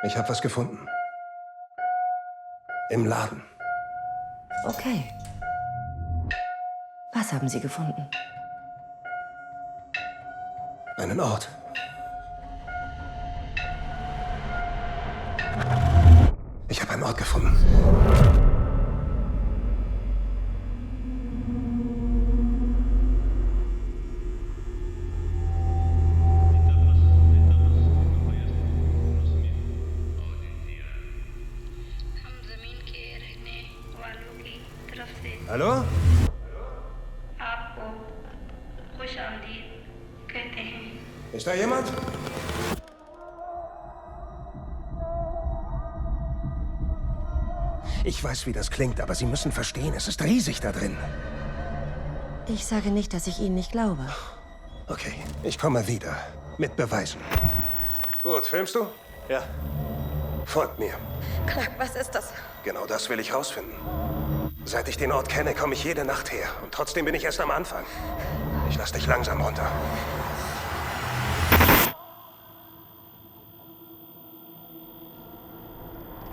Ich habe was gefunden. Im Laden. Okay. Was haben Sie gefunden? Einen Ort. Ich habe einen Ort gefunden. हम जमीन के रहने वालों की तरफ से Hallo? आपको खुश आमदीद कहते हैं। Ist da jemand? Ich weiß, wie das klingt, aber Sie müssen verstehen, es ist riesig da drin. Ich sage nicht, dass ich Ihnen nicht glaube. Okay, ich komme wieder. Mit Beweisen. Gut, filmst du? Ja. Folgt mir. Clark, was ist das? Genau das will ich rausfinden. Seit ich den Ort kenne, komme ich jede Nacht her. Und trotzdem bin ich erst am Anfang. Ich lass dich langsam runter.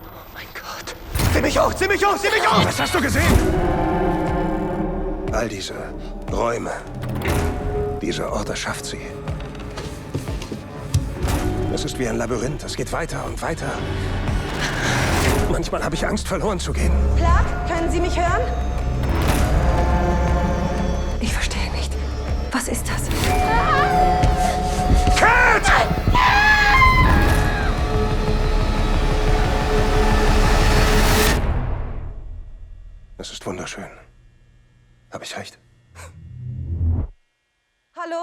Oh mein Gott. Zieh mich hoch, zieh mich hoch, zieh mich hoch! Was hast du gesehen? All diese Räume. Dieser Ort erschafft sie. Es ist wie ein Labyrinth. Es geht weiter und weiter. Manchmal habe ich Angst, verloren zu gehen. Clark, können Sie mich hören? Ich verstehe nicht. Was ist das? Cat! Es ist wunderschön. Habe ich recht? Hallo?